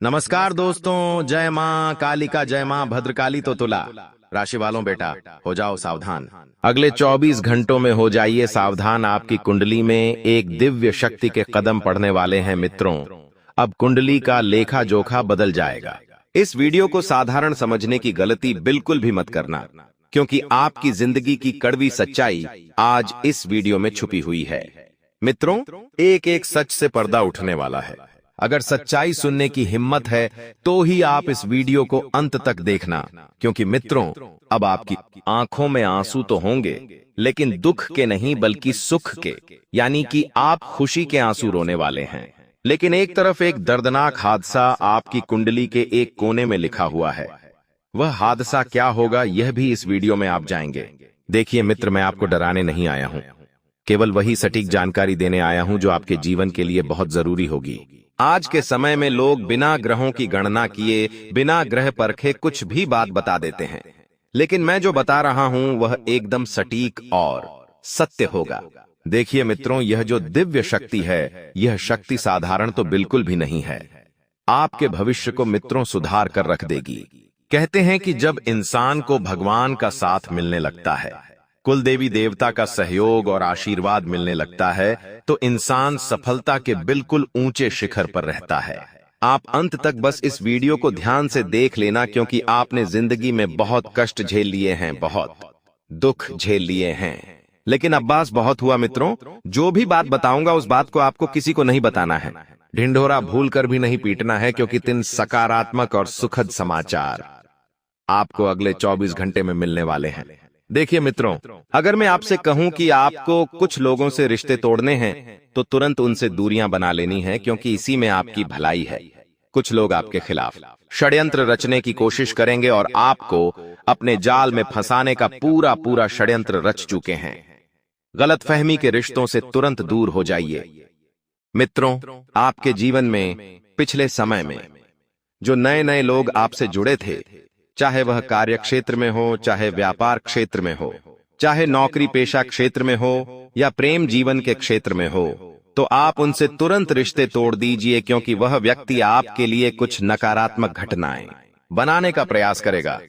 नमस्कार दोस्तों, जय माँ कालिका, जय माँ भद्रकाली। तो तुला राशि वालों, बेटा हो जाओ सावधान। अगले 24 घंटों में हो जाइए सावधान। आपकी कुंडली में एक दिव्य शक्ति के कदम पड़ने वाले हैं मित्रों। अब कुंडली का लेखा जोखा बदल जाएगा। इस वीडियो को साधारण समझने की गलती बिल्कुल भी मत करना, क्योंकि आपकी जिंदगी की कड़वी सच्चाई आज इस वीडियो में छुपी हुई है। मित्रों, एक एक सच से पर्दा उठने वाला है। अगर सच्चाई सुनने की हिम्मत है तो ही आप इस वीडियो को अंत तक देखना, क्योंकि मित्रों अब आपकी आंखों में आंसू तो होंगे, लेकिन दुख के नहीं बल्कि सुख के, यानी कि आप खुशी के आंसू रोने वाले हैं। लेकिन एक तरफ एक दर्दनाक हादसा आपकी कुंडली के एक कोने में लिखा हुआ है। वह हादसा क्या होगा यह भी इस वीडियो में आप जाएंगे। देखिए मित्र, मैं आपको डराने नहीं आया हूं, केवल वही सटीक जानकारी देने आया हूं जो आपके जीवन के लिए बहुत जरूरी होगी। आज के समय में लोग बिना ग्रहों की गणना किए, बिना ग्रह परखे कुछ भी बात बता देते हैं, लेकिन मैं जो बता रहा हूं वह एकदम सटीक और सत्य होगा। देखिए मित्रों, यह जो दिव्य शक्ति है, यह शक्ति साधारण तो बिल्कुल भी नहीं है। आपके भविष्य को मित्रों सुधार कर रख देगी। कहते हैं कि जब इंसान को भगवान का साथ मिलने लगता है, कुल देवी देवता का सहयोग और आशीर्वाद मिलने लगता है, तो इंसान सफलता के बिल्कुल ऊंचे शिखर पर रहता है। आप अंत तक बस इस वीडियो को ध्यान से देख लेना, क्योंकि आपने जिंदगी में बहुत कष्ट झेल लिए हैं, बहुत दुख झेल लिए हैं, लेकिन अब बस बहुत हुआ मित्रों। जो भी बात बताऊंगा उस बात को आपको किसी को नहीं बताना है, ढिंढोरा भूल कर भी नहीं पीटना है, क्योंकि 3 सकारात्मक और सुखद समाचार आपको अगले 24 घंटे में मिलने वाले हैं। देखिए मित्रों, अगर मैं आपसे कहूं कि आपको कुछ लोगों से रिश्ते तोड़ने हैं, तो तुरंत उनसे दूरियां बना लेनी है, क्योंकि इसी में आपकी भलाई है। कुछ लोग आपके खिलाफ षड्यंत्र रचने की कोशिश करेंगे और आपको अपने जाल में फंसाने का पूरा पूरा षड्यंत्र रच चुके हैं। गलतफहमी के रिश्तों से तुरंत दूर हो जाइए। मित्रों, आपके जीवन में पिछले समय में जो नए नए लोग आपसे जुड़े थे, चाहे वह कार्य क्षेत्र में हो, चाहे व्यापार क्षेत्र में हो, चाहे नौकरी पेशा क्षेत्र में हो, या प्रेम जीवन के क्षेत्र में हो, तो आप उनसे तुरंत रिश्ते तोड़ दीजिए, क्योंकि वह व्यक्ति आपके लिए कुछ नकारात्मक घटनाएं बनाने का प्रयास करेगा।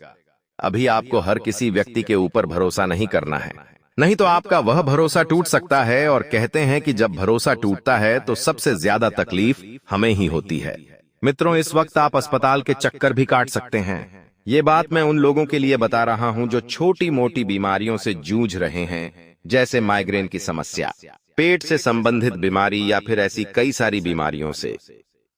अभी आपको हर किसी व्यक्ति के ऊपर भरोसा नहीं करना है, नहीं तो आपका वह भरोसा टूट सकता है। और कहते हैं कि जब भरोसा टूटता है तो सबसे ज्यादा तकलीफ हमें ही होती है। मित्रों, इस वक्त आप अस्पताल के चक्कर भी काट सकते हैं। ये बात मैं उन लोगों के लिए बता रहा हूं जो छोटी मोटी बीमारियों से जूझ रहे हैं, जैसे माइग्रेन की समस्या, पेट से संबंधित बीमारी, या फिर ऐसी कई सारी बीमारियों से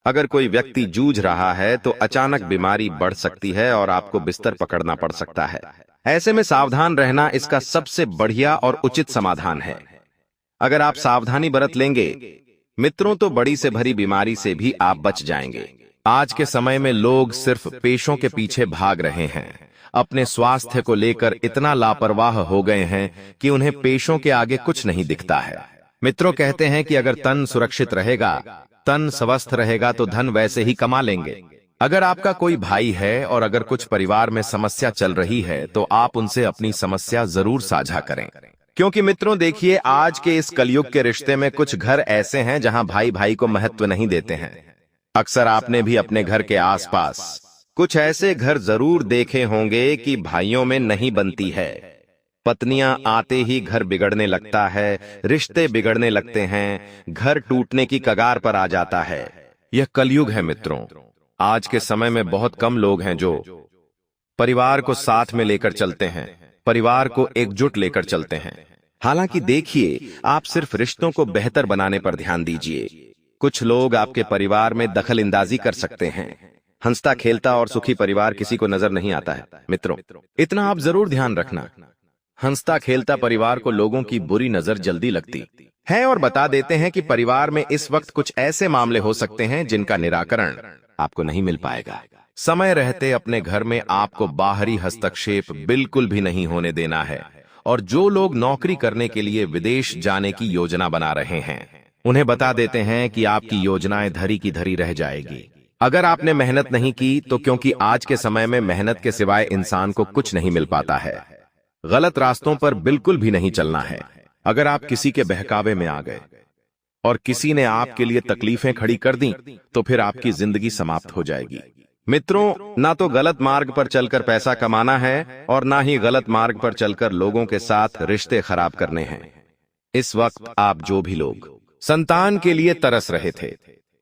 अगर कोई व्यक्ति जूझ रहा है तो अचानक बीमारी बढ़ सकती है और आपको बिस्तर पकड़ना पड़ सकता है। ऐसे में सावधान रहना इसका सबसे बढ़िया और उचित समाधान है। अगर आप सावधानी बरत लेंगे मित्रों, तो बड़ी से भरी बीमारी से भी आप बच जाएंगे। आज के समय में लोग सिर्फ पेशों के पीछे भाग रहे हैं। अपने स्वास्थ्य को लेकर इतना लापरवाह हो गए हैं कि उन्हें पेशों के आगे कुछ नहीं दिखता है। मित्रों, कहते हैं कि अगर तन सुरक्षित रहेगा, तन स्वस्थ रहेगा, तो धन वैसे ही कमा लेंगे। अगर आपका कोई भाई है और अगर कुछ परिवार में समस्या चल रही है, तो आप उनसे अपनी समस्या जरूर साझा करें, क्योंकि मित्रों देखिए, आज के इस कलयुग के रिश्ते में कुछ घर ऐसे हैं जहां भाई भाई को महत्व नहीं देते हैं। अक्सर आपने भी अपने घर के आसपास कुछ ऐसे घर जरूर देखे होंगे कि भाइयों में नहीं बनती है। पत्नियां आते ही घर बिगड़ने लगता है, रिश्ते बिगड़ने लगते हैं, घर टूटने की कगार पर आ जाता है। यह कलयुग है मित्रों। आज के समय में बहुत कम लोग हैं जो परिवार को साथ में लेकर चलते हैं, परिवार को एकजुट लेकर चलते हैं। हालांकि देखिए, आप सिर्फ रिश्तों को बेहतर बनाने पर ध्यान दीजिए। कुछ लोग आपके परिवार में दखल अंदाजी कर सकते हैं। हंसता खेलता और सुखी परिवार किसी को नजर नहीं आता है मित्रों, इतना आप जरूर ध्यान रखना। हंसता खेलता परिवार को लोगों की बुरी नजर जल्दी लगती है और बता देते हैं कि परिवार में इस वक्त कुछ ऐसे मामले हो सकते हैं जिनका निराकरण आपको नहीं मिल पाएगा। समय रहते अपने घर में आपको बाहरी हस्तक्षेप बिल्कुल भी नहीं होने देना है। और जो लोग नौकरी करने के लिए विदेश जाने की योजना बना रहे हैं, उन्हें बता देते हैं कि आपकी योजनाएं धरी की धरी रह जाएगी। अगर आपने मेहनत नहीं की तो, क्योंकि आज के समय में मेहनत के सिवाय इंसान को कुछ नहीं मिल पाता है। गलत रास्तों पर बिल्कुल भी नहीं चलना है। अगर आप किसी के बहकावे में आ गए, और किसी ने आपके लिए तकलीफें खड़ी कर दी तो फिर आपकी जिंदगी समाप्त हो जाएगी। मित्रों, ना तो गलत मार्ग पर चलकर पैसा कमाना है और ना ही गलत मार्ग पर चलकर लोगों के साथ रिश्ते खराब करने हैं। इस वक्त आप जो भी लोग संतान के लिए तरस रहे थे,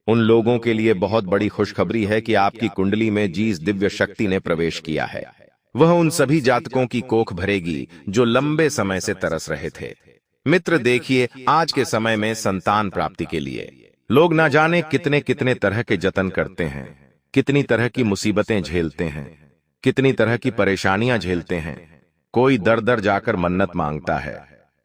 उन लोगों के लिए बहुत बड़ी खुशखबरी है कि आपकी कुंडली में जिस दिव्य शक्ति ने प्रवेश किया है वह उन सभी जातकों की कोख भरेगी जो लंबे समय से तरस रहे थे। मित्र देखिए, आज के समय में संतान प्राप्ति के लिए लोग ना जाने कितने कितने तरह के जतन करते हैं, कितनी तरह की मुसीबतें झेलते हैं, कितनी तरह की परेशानियां झेलते हैं। कोई दर दर जाकर मन्नत मांगता है,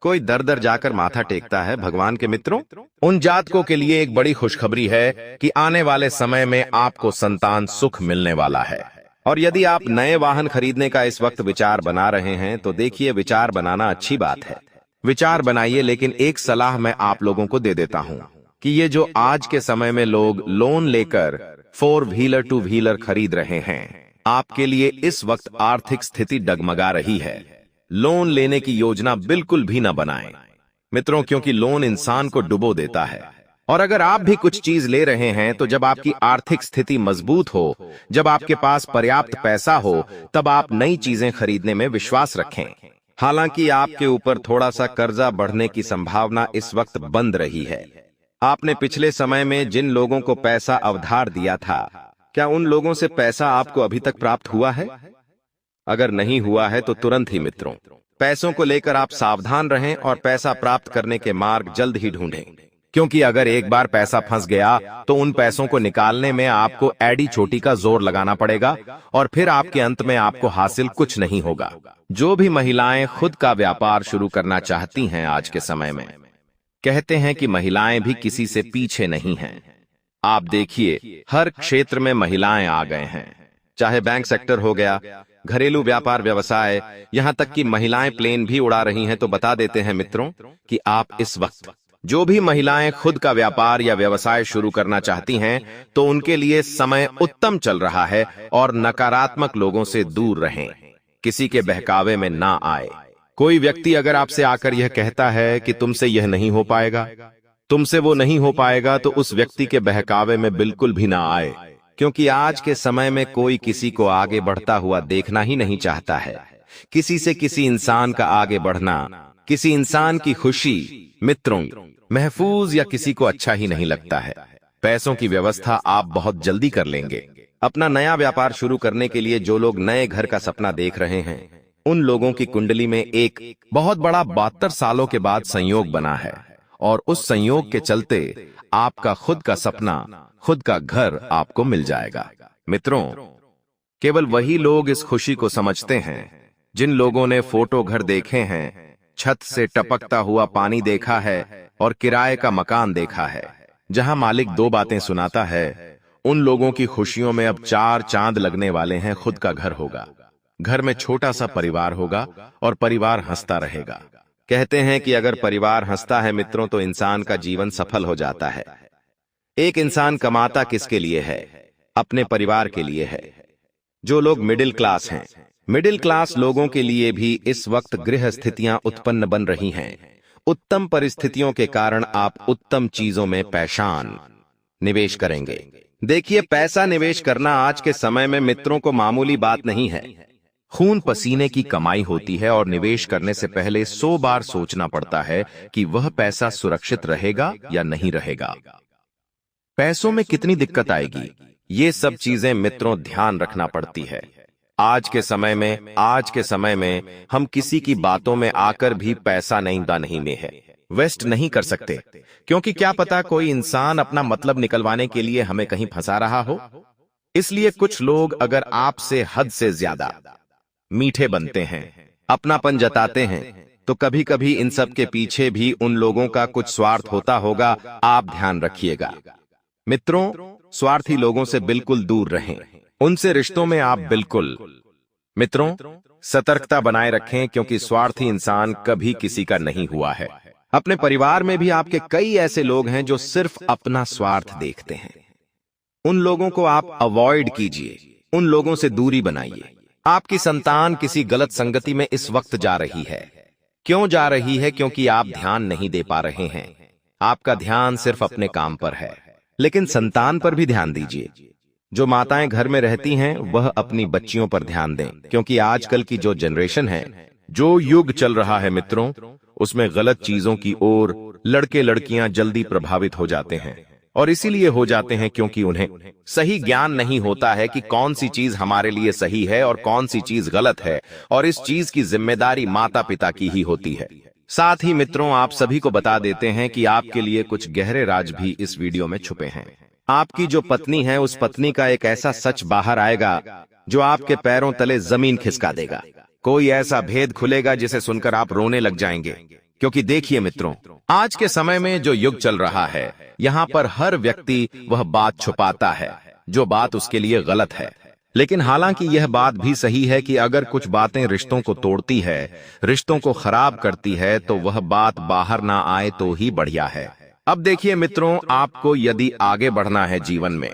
कोई दर दर जाकर माथा टेकता है। भगवान के मित्रों, उन जातकों के लिए एक बड़ी खुशखबरी है कि आने वाले समय में आपको संतान सुख मिलने वाला है। और यदि आप नए वाहन खरीदने का इस वक्त विचार बना रहे हैं तो देखिए, विचार बनाना अच्छी बात है, विचार बनाइए, लेकिन एक सलाह मैं आप लोगों को दे देता हूं कि ये जो आज के समय में लोग लोन लेकर 4 व्हीलर 2 व्हीलर खरीद रहे हैं, आपके लिए इस वक्त आर्थिक स्थिति डगमगा रही है। लोन लेने की योजना बिल्कुल भी न बनाएं मित्रों, क्योंकि लोन इंसान को डुबो देता है। और अगर आप भी कुछ चीज ले रहे हैं तो जब आपकी आर्थिक स्थिति मजबूत हो, जब आपके पास पर्याप्त पैसा हो, तब आप नई चीजें खरीदने में विश्वास रखें। हालांकि आपके ऊपर थोड़ा सा कर्जा बढ़ने की संभावना इस वक्त बंद रही है। आपने पिछले समय में जिन लोगों को पैसा उधार दिया था, क्या उन लोगों से पैसा आपको अभी तक प्राप्त हुआ है? अगर नहीं हुआ है तो तुरंत ही मित्रों, पैसों को लेकर आप सावधान रहें और पैसा प्राप्त करने के मार्ग जल्द ही ढूंढें, क्योंकि अगर एक बार पैसा फंस गया तो उन पैसों को निकालने में आपको एड़ी चोटी का जोर लगाना पड़ेगा और फिर आपके अंत में आपको हासिल कुछ नहीं होगा। जो भी महिलाएं खुद का व्यापार शुरू करना चाहती हैं आज के समय में, कहते हैं कि महिलाएं भी किसी से पीछे नहीं हैं। आप देखिए, हर क्षेत्र में महिलाएं आ गए हैं, चाहे बैंक सेक्टर हो गया, घरेलू व्यापार व्यवसाय, यहां तक कि महिलाएं प्लेन भी उड़ा रही हैं। तो बता देते हैं मित्रों कि आप इस वक्त जो भी महिलाएं खुद का व्यापार या व्यवसाय शुरू करना चाहती हैं तो उनके लिए समय उत्तम चल रहा है और नकारात्मक लोगों से दूर रहें, किसी के बहकावे में ना आए। कोई व्यक्ति अगर आपसे आकर यह कहता है कि तुमसे यह नहीं हो पाएगा, तुमसे वो नहीं हो पाएगा, तो उस व्यक्ति के बहकावे में बिल्कुल भी ना आए, क्योंकि आज के समय में कोई किसी को आगे बढ़ता हुआ देखना ही नहीं चाहता है। किसी से किसी इंसान का आगे बढ़ना, किसी इंसान की खुशी मित्रों महफूज या किसी को अच्छा ही नहीं लगता है। पैसों की व्यवस्था आप बहुत जल्दी कर लेंगे। अपना नया व्यापार शुरू करने के लिए जो लोग नए घर का सपना देख रहे हैं, उन लोगों की कुंडली में एक बहुत बड़ा 72 सालों के बाद संयोग बना है और उस संयोग के चलते आपका खुद का सपना, खुद का घर आपको मिल जाएगा। मित्रों, केवल वही लोग इस खुशी को समझते हैं जिन लोगों ने फोटो घर देखे हैं, छत से टपकता हुआ पानी देखा है और किराए का मकान देखा है, जहां मालिक 2 बातें सुनाता है। उन लोगों की खुशियों में अब 4 चांद लगने वाले हैं। खुद का घर होगा, घर में छोटा सा परिवार होगा और परिवार हंसता रहेगा। कहते हैं कि अगर परिवार हंसता है मित्रों तो इंसान का जीवन सफल हो जाता है। एक इंसान कमाता किसके लिए है? अपने परिवार के लिए है। जो लोग मिडिल क्लास हैं, मिडिल क्लास लोगों के लिए भी इस वक्त गृह स्थितियां उत्पन्न बन रही हैं। उत्तम परिस्थितियों के कारण आप उत्तम चीजों में पैशान निवेश करेंगे। देखिए, पैसा निवेश करना आज के समय में मित्रों को मामूली बात नहीं है। खून पसीने की कमाई होती है और निवेश करने से पहले 100 बार सोचना पड़ता है कि वह पैसा सुरक्षित रहेगा या नहीं रहेगा। पैसों में कितनी दिक्कत आएगी, ये सब चीजें मित्रों ध्यान रखना पड़ती है। आज के समय में हम किसी की बातों में आकर भी पैसा नहीं में है वेस्ट नहीं कर सकते, क्योंकि क्या पता कोई इंसान अपना मतलब निकलवाने के लिए हमें कहीं फंसा रहा हो। इसलिए कुछ लोग अगर आपसे हद से ज्यादा मीठे बनते हैं, अपनापन जताते हैं, तो कभी कभी इन सब के पीछे भी उन लोगों का कुछ स्वार्थ होता होगा। आप ध्यान रखिएगा मित्रों, स्वार्थी लोगों से बिल्कुल दूर रहें, उनसे रिश्तों में आप बिल्कुल मित्रों सतर्कता बनाए रखें, क्योंकि स्वार्थी इंसान कभी किसी का नहीं हुआ है। अपने परिवार में भी आपके कई ऐसे लोग हैं जो सिर्फ अपना स्वार्थ देखते हैं। उन लोगों को आप अवॉइड कीजिए, उन लोगों से दूरी बनाइए। आपकी संतान किसी गलत संगति में इस वक्त जा रही है। क्यों जा रही है? क्योंकि आप ध्यान नहीं दे पा रहे हैं। आपका ध्यान सिर्फ अपने काम पर है, लेकिन संतान पर भी ध्यान दीजिए। जो माताएं घर में रहती हैं वह अपनी बच्चियों पर ध्यान दें, क्योंकि आजकल की जो जनरेशन है, जो युग चल रहा है मित्रों, उसमें गलत चीजों की ओर लड़के लड़कियां जल्दी प्रभावित हो जाते हैं। और इसीलिए हो जाते हैं क्योंकि उन्हें सही ज्ञान नहीं होता है कि कौन सी चीज हमारे लिए सही है और कौन सी चीज गलत है, और इस चीज की जिम्मेदारी माता पिता की ही होती है। साथ ही मित्रों, आप सभी को बता देते हैं कि आपके लिए कुछ गहरे राज भी इस वीडियो में छुपे हैं। आपकी जो पत्नी है, उस पत्नी का एक ऐसा सच बाहर आएगा जो आपके पैरों तले जमीन खिसका देगा। कोई ऐसा भेद खुलेगा जिसे सुनकर आप रोने लग जाएंगे। क्योंकि देखिए मित्रों, आज के समय में जो युग चल रहा है, यहाँ पर हर व्यक्ति वह बात छुपाता है जो बात उसके लिए गलत है। लेकिन हालांकि यह बात भी सही है कि अगर कुछ बातें रिश्तों को तोड़ती है, रिश्तों को खराब करती है, तो वह बात बाहर ना आए तो ही बढ़िया है। अब देखिए मित्रों, आपको यदि आगे बढ़ना है जीवन में,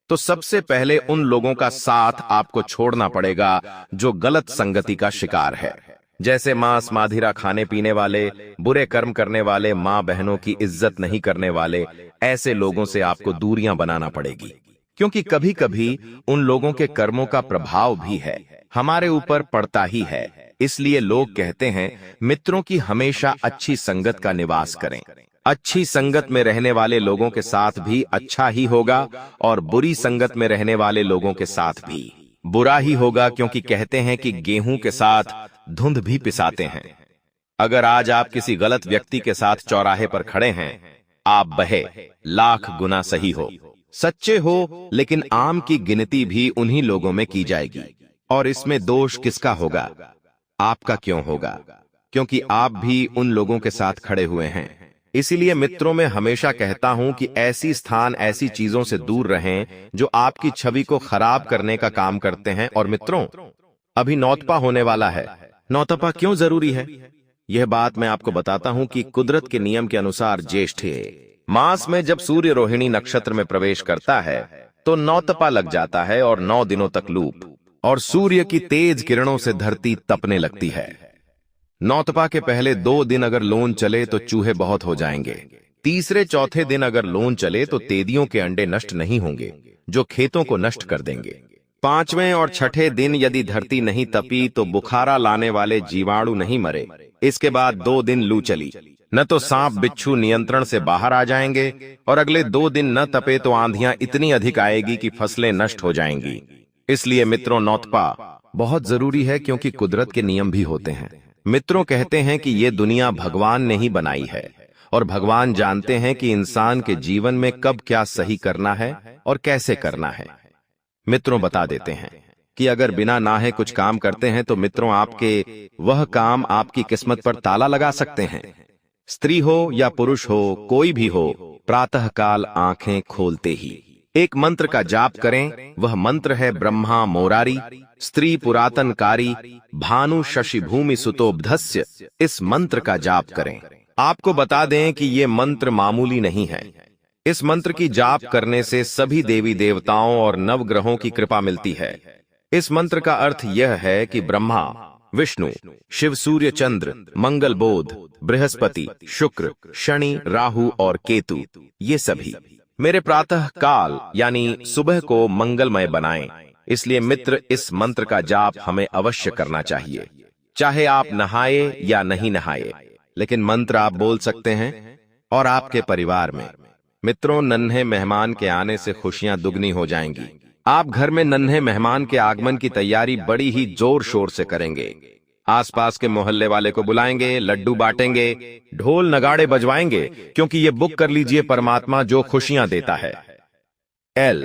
तो सबसे पहले उन लोगों का साथ आपको छोड़ना पड़ेगा जो गलत संगति का शिकार है। जैसे मांस माधिरा खाने पीने वाले, बुरे कर्म करने वाले, माँ बहनों की इज्जत नहीं करने वाले, ऐसे लोगों से आपको दूरियां बनाना पड़ेगी। क्योंकि कभी कभी उन लोगों के कर्मों का प्रभाव भी है, हमारे ऊपर पड़ता ही है। इसलिए लोग कहते हैं मित्रों की हमेशा अच्छी संगत का निवास करें। अच्छी संगत में रहने वाले लोगों के साथ भी अच्छा ही होगा, और बुरी संगत में रहने वाले लोगों के साथ भी बुरा ही होगा। क्योंकि कहते हैं कि गेहूं के साथ धुंध भी पिसाते हैं। अगर आज आप किसी गलत व्यक्ति के साथ चौराहे पर खड़े हैं, आप बहे लाख गुना सही हो, सच्चे हो, लेकिन आम की गिनती भी उन्हीं लोगों में की जाएगी। और इसमें दोष किसका होगा? आपका क्यों होगा? क्योंकि आप भी उन लोगों के साथ खड़े हुए हैं। इसीलिए मित्रों, मैं हमेशा कहता हूं कि ऐसी स्थान, ऐसी चीजों से दूर रहें जो आपकी छवि को खराब करने का काम करते हैं। और मित्रों, अभी नौतपा होने वाला है। नौतपा क्यों जरूरी है, यह बात मैं आपको बताता हूं कि कुदरत के नियम के अनुसार ज्येष्ठ मास में जब सूर्य रोहिणी नक्षत्र में प्रवेश करता है तो नौतपा लग जाता है, और 9 दिनों तक लूप, और सूर्य की तेज किरणों से धरती तपने लगती है। नौतपा के पहले 2 दिन अगर लोन चले तो चूहे बहुत हो जाएंगे। तीसरे चौथे दिन अगर लोन चले तो तेदियों के अंडे नष्ट नहीं होंगे जो खेतों को नष्ट कर देंगे। 5वें और 6ठे दिन यदि धरती नहीं तपी तो बुखारा लाने वाले जीवाणु नहीं मरे। इसके बाद 2 दिन लू चली, न तो सांप बिच्छू नियंत्रण से बाहर आ जाएंगे, और अगले 2 दिन न तपे तो आंधियां इतनी अधिक आएगी कि फसलें नष्ट हो जाएंगी। इसलिए मित्रों, नौतपा बहुत जरूरी है, क्योंकि कुदरत के नियम भी होते हैं। मित्रों, कहते हैं कि ये दुनिया भगवान ने ही बनाई है, और भगवान जानते हैं कि इंसान के जीवन में कब क्या सही करना है और कैसे करना है। मित्रों, बता देते हैं कि अगर बिना नाहे कुछ काम करते हैं तो मित्रों, आपके वह काम आपकी किस्मत पर ताला लगा सकते हैं। स्त्री हो या पुरुष हो, कोई भी हो, प्रातः काल आंखें खोलते ही एक मंत्र का जाप करें। वह मंत्र है ब्रह्मा मोरारी स्त्री पुरातनकारी भानु शशि भूमि सुतोबधस्य। इस मंत्र का जाप करें। आपको बता दें कि ये मंत्र मामूली नहीं है। इस मंत्र की जाप करने से सभी देवी देवताओं और नवग्रहों की कृपा मिलती है। इस मंत्र का अर्थ यह है कि ब्रह्मा, विष्णु, शिव, सूर्य, चंद्र, मंगल, बोध, बृहस्पति, शुक्र, शनि, राहु और केतु, ये सभी मेरे प्रातः काल यानी सुबह को मंगलमय बनाएं। इसलिए मित्र, इस मंत्र का जाप हमें अवश्य करना चाहिए, चाहे आप नहाए या नहीं नहाए, लेकिन मंत्र आप बोल सकते हैं। और आपके परिवार में मित्रों, नन्हे मेहमान के आने से खुशियां दुगनी हो जाएंगी। आप घर में नन्हे मेहमान के आगमन की तैयारी बड़ी ही जोर शोर से करेंगे। आसपास के मोहल्ले वाले को बुलाएंगे, लड्डू बांटेंगे, ढोल नगाड़े बजवाएंगे, क्योंकि ये बुक कर लीजिए, परमात्मा जो खुशियां देता है एल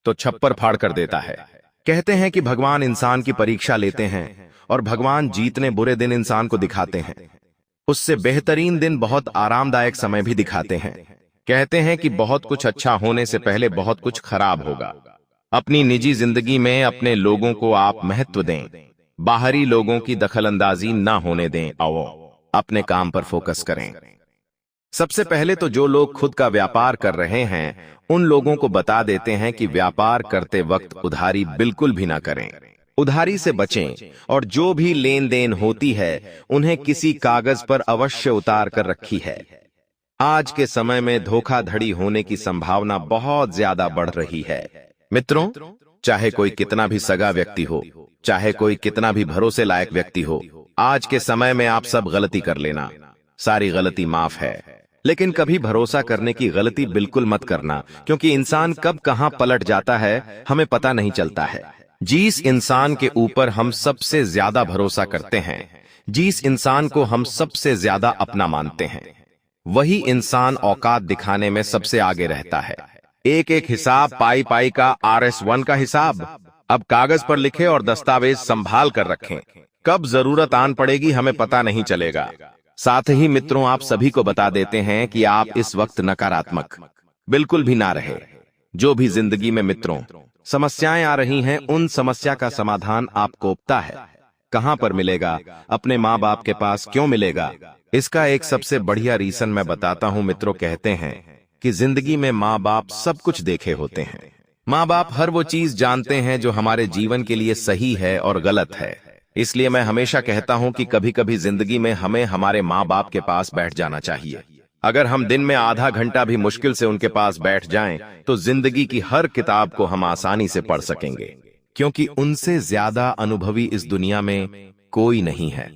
तो छप्पर फाड़ कर देता है। कहते हैं कि भगवान इंसान की परीक्षा लेते हैं, और भगवान जीतने बुरे दिन इंसान को दिखाते हैं, उससे बेहतरीन दिन बहुत आरामदायक समय भी दिखाते हैं। कहते हैं कि बहुत कुछ अच्छा होने से पहले बहुत कुछ खराब होगा। अपनी निजी जिंदगी में अपने लोगों को आप महत्व दें, बाहरी लोगों की दखलंदाजी ना होने दें, आओ अपने काम पर फोकस करें। सबसे पहले तो जो लोग खुद का व्यापार कर रहे हैं, उन लोगों को बता देते हैं कि व्यापार करते वक्त उधारी बिल्कुल भी ना करें। उधारी से बचें, और जो भी लेन देन होती है उन्हें किसी कागज पर अवश्य उतार कर रखी है। आज के समय में धोखाधड़ी होने की संभावना बहुत ज्यादा बढ़ रही है। मित्रों, चाहे कोई कितना भी सगा व्यक्ति हो, चाहे कोई कितना भी भरोसे लायक व्यक्ति हो, आज के समय में आप सब गलती कर लेना, सारी गलती माफ है। लेकिन कभी भरोसा करने की गलती बिल्कुल मत करना, क्योंकि इंसान कब कहां पलट जाता है हमें पता नहीं चलता है। जिस इंसान के ऊपर हम सबसे ज्यादा भरोसा करते हैं, जिस इंसान को हम सबसे ज्यादा अपना मानते हैं, वही इंसान औकात दिखाने में सबसे आगे रहता है। एक एक हिसाब पाई पाई का RS1 का हिसाब अब कागज पर लिखे और दस्तावेज संभाल कर रखें। कब जरूरत आन पड़ेगी हमें पता नहीं चलेगा। साथ ही मित्रों, आप सभी को बता देते हैं कि आप इस वक्त नकारात्मक बिल्कुल भी ना रहे। जो भी जिंदगी में मित्रों समस्याएं आ रही हैं, उन समस्या का समाधान आपको उपता है। कहां पर मिलेगा? अपने माँ बाप के पास क्यों मिलेगा? इसका एक सबसे बढ़िया रीजन मैं बताता हूं मित्रों। कहते हैं कि जिंदगी में माँ बाप सब कुछ देखे होते हैं। माँ बाप हर वो चीज जानते हैं जो हमारे जीवन के लिए सही है और गलत है। इसलिए मैं हमेशा कहता हूं कि कभी कभी जिंदगी में हमें हमारे माँ बाप के पास बैठ जाना चाहिए। अगर हम दिन में आधा घंटा भी मुश्किल से उनके पास बैठ जाएं, तो जिंदगी की हर किताब को हम आसानी से पढ़ सकेंगे, क्योंकि उनसे ज्यादा अनुभवी इस दुनिया में कोई नहीं है।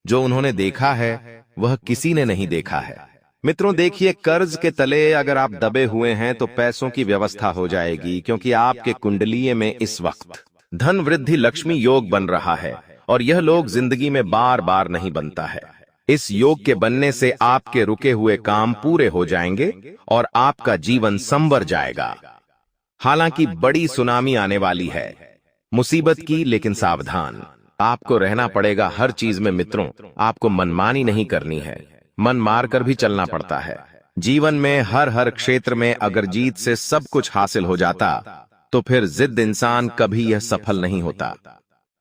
जो उन्होंने देखा है वह किसी ने नहीं देखा है। मित्रों देखिए, कर्ज के तले अगर आप दबे हुए हैं तो पैसों की व्यवस्था हो जाएगी, क्योंकि आपके कुंडलीय में इस वक्त धन वृद्धि लक्ष्मी योग बन रहा है, और यह योग जिंदगी में बार बार नहीं बनता है। इस योग के बनने से आपके रुके हुए काम पूरे हो जाएंगे और आपका जीवन संवर जाएगा। हालांकि बड़ी सुनामी आने वाली है, मुसीबत की, लेकिन सावधान। आपको रहना पड़ेगा हर चीज में मित्रों। आपको मनमानी नहीं करनी है, मन मार कर भी चलना पड़ता है। जीवन में हर क्षेत्र में अगर जीत से सब कुछ हासिल हो जाता तो फिर जिद इंसान कभी यह सफल नहीं होता।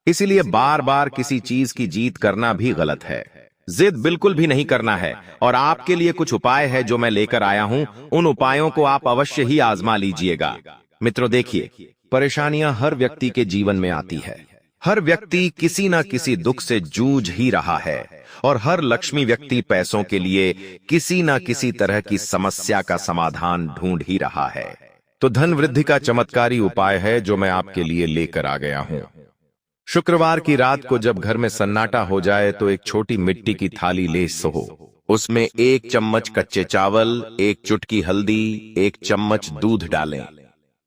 इसीलिए बार बार किसी चीज की जीत करना भी गलत है। जिद बिल्कुल भी नहीं करना है। और आपके लिए कुछ उपाय है जो मैं लेकर आया हूं, उन उपायों को आप अवश्य ही आजमा लीजिएगा। मित्रों देखिए, परेशानियां हर व्यक्ति के जीवन में आती है। हर व्यक्ति किसी न किसी दुख से जूझ ही रहा है, और हर लक्ष्मी व्यक्ति पैसों के लिए किसी न किसी तरह की समस्या का समाधान ढूंढ ही रहा है। तो धन वृद्धि का चमत्कारी उपाय है जो मैं आपके लिए लेकर आ गया हूं। शुक्रवार की रात को जब घर में सन्नाटा हो जाए तो एक छोटी मिट्टी की थाली ले सो। उसमें 1 चम्मच कच्चे चावल, 1 चुटकी हल्दी, 1 चम्मच दूध डालें।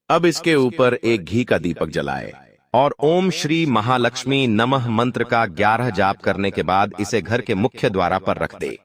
अब इसके ऊपर एक घी का दीपक जलाएं और ओम श्री महालक्ष्मी नमः मंत्र का 11 जाप करने के बाद इसे घर के मुख्य द्वार पर रख दे।